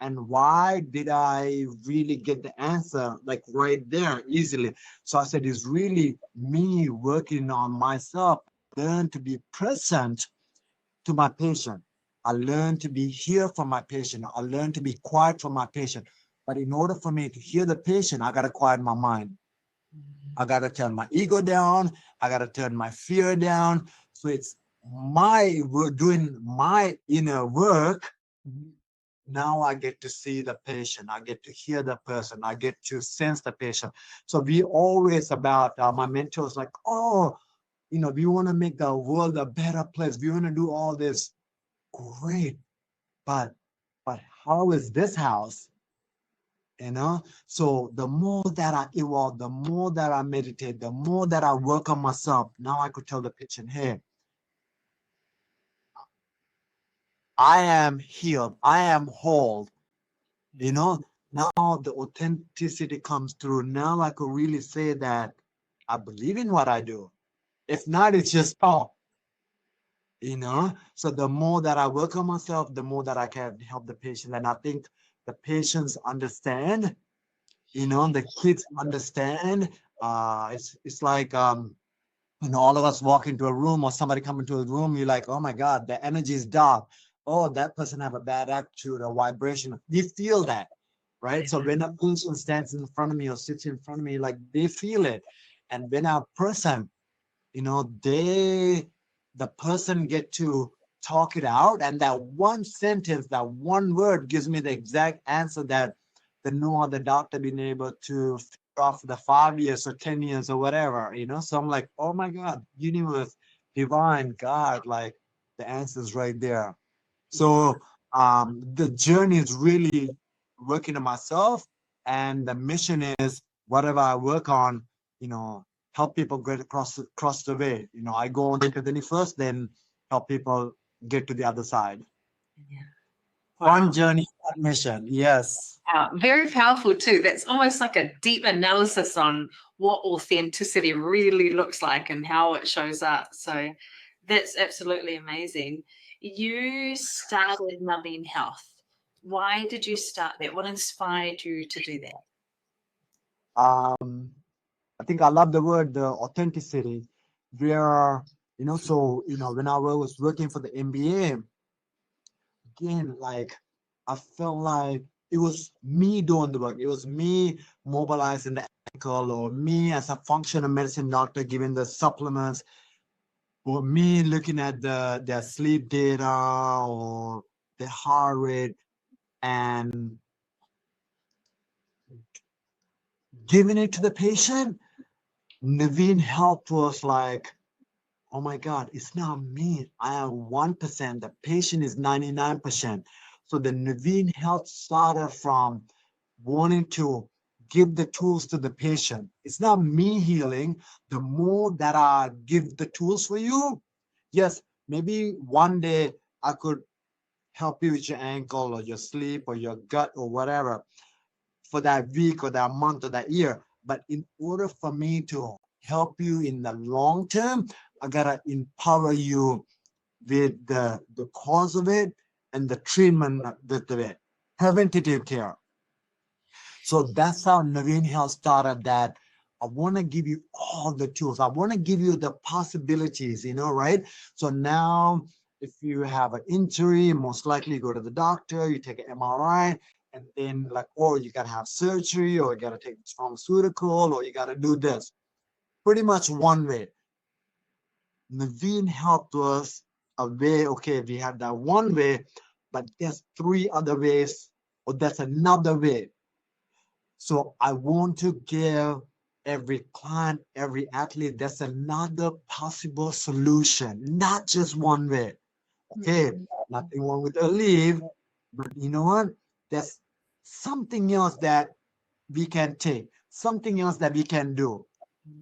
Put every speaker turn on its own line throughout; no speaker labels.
And why did I really get the answer like right there easily? So I said, it's really me working on myself, learn to be present to my patient. I learn to be here for my patient. I learn to be quiet for my patient. But in order for me to hear the patient, I got to quiet my mind. I got to turn my ego down. I got to turn my fear down. So it's my work, doing my inner work. Now I get to see the patient. I get to hear the person. I get to sense the patient. So we always about my mentors like, oh, we want to make the world a better place. We want to do all this. Great, but how is this house? So the more that I evolve, the more that I meditate, the more that I work on myself, now I could tell the patient, hey, I am healed, I am whole. Now the authenticity comes through. Now I could really say that I believe in what I do. If not, it's just talk. So the more that I work on myself, the more that I can help the patient. And I think the patients understand, the kids understand. It's like all of us walk into a room or somebody come into a room, you're like, oh my God, the energy is dark. Oh, that person have a bad attitude or vibration. You feel that, right? So when a person stands in front of me or sits in front of me, like they feel it. And when a person, the person get to talk it out, and that one sentence, that one word gives me the exact answer that the no other doctor been able to figure out for the 5 years or 10 years or whatever. So I'm like, oh my God, universe, divine, God, like the answer's right there. So the journey is really working on myself, and the mission is whatever I work on, you know, help people get across the way. I go on into the first, then help people get to the other side.
Yeah.
One
Wow.
journey, one mission. Yes.
Very powerful too. That's almost like a deep analysis on what authenticity really looks like and how it shows up. So that's absolutely amazing. You started Navin Health. Why did you start that? What inspired you to do that?
Um, I think I love the word, the authenticity. Where, when I was working for the MBA, again, like I felt like it was me doing the work. It was me mobilizing the ankle, or me as a functional medicine doctor giving the supplements, or me looking at their sleep data or the heart rate and giving it to the patient. Navin helped was like, oh my God, it's not me. I am 1%. The patient is 99%. So the Navin Health started from wanting to give the tools to the patient. It's not me healing. The more that I give the tools for you, yes, maybe one day I could help you with your ankle or your sleep or your gut or whatever for that week or that month or that year. But in order for me to help you in the long term, I gotta empower you with the cause of it and the treatment with it, preventative care. So that's how Naveen Health started that. I want to give you all the tools. I want to give you the possibilities, right? So now, if you have an injury, most likely you go to the doctor, you take an MRI, and then like, oh, you got to have surgery, or you got to take this pharmaceutical, or you got to do this. Pretty much one way. Naveen helped us a way, okay, we have that one way, but there's three other ways, or there's another way. So I want to give every client, every athlete, there's another possible solution, not just one way. Okay, nothing wrong with a leave, but you know what? There's something else that we can take, something else that we can do.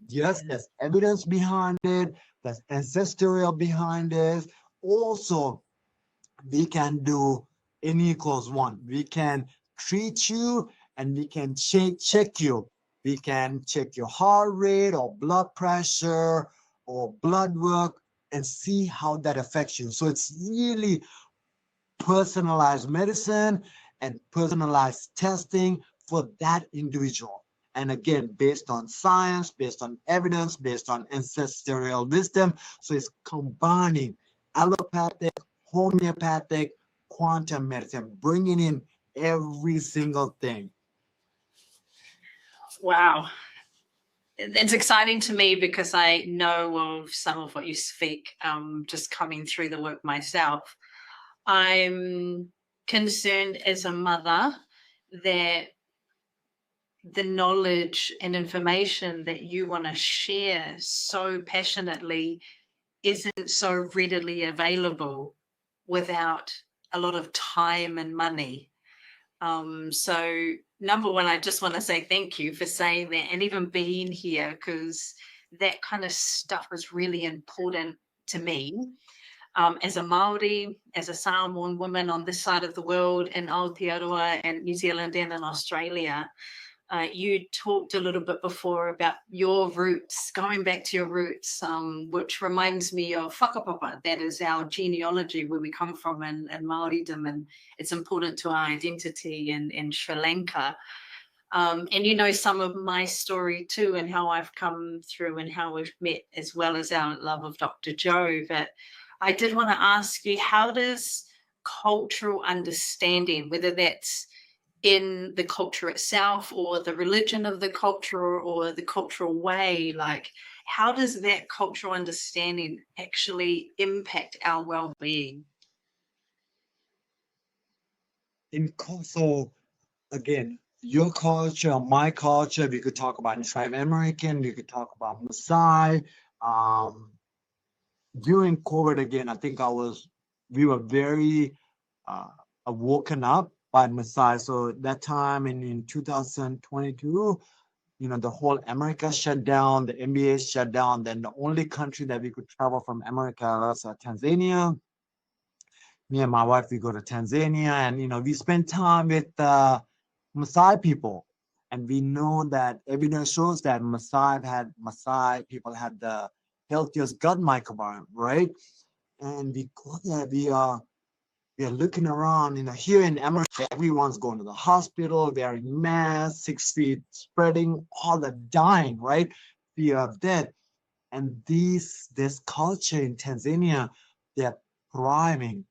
Yes, there's evidence behind it, there's ancestral behind it. Also, we can do n equals one. We can treat you, and we can check you. We can check your heart rate or blood pressure or blood work and see how that affects you. So it's really personalized medicine, and personalized testing for that individual. And again, based on science, based on evidence, based on ancestral wisdom. So it's combining allopathic, homeopathic, quantum medicine, bringing in every single thing.
Wow. It's exciting to me because I know of some of what you speak, just coming through the work myself. I'm concerned as a mother that the knowledge and information that you want to share so passionately isn't so readily available without a lot of time and money. So number one, I just want to say thank you for saying that and even being here, because that kind of stuff is really important to me. As a Māori, as a Samoan woman on this side of the world in Aotearoa and New Zealand and in Australia, you talked a little bit before about your roots, going back to your roots, which reminds me of whakapapa. That is our genealogy, where we come from in Māoridom, and it's important to our identity in Sri Lanka. And you know some of my story too, and how I've come through and how we've met, as well as our love of Dr. Joe. But I did want to ask you, how does cultural understanding, whether that's in the culture itself or the religion of the culture or the cultural way, like how does that cultural understanding actually impact our well-being?
So again, your culture, my culture, we could talk about Native American, we could talk about Maasai. Um, During COVID again, I think we were very uh, woken up by Maasai. So that time in 2022, the whole America shut down, the NBA shut down. Then the only country that we could travel from America was Tanzania. Me and my wife, we go to Tanzania, and we spend time with Maasai people, and we know that evidence shows that Maasai people had the healthiest gut microbiome, right? And we go there, we are looking around, here in America, everyone's going to the hospital, wearing masks, 6 feet spreading, all the dying, right? Fear of death. And this culture in Tanzania, they're thriving.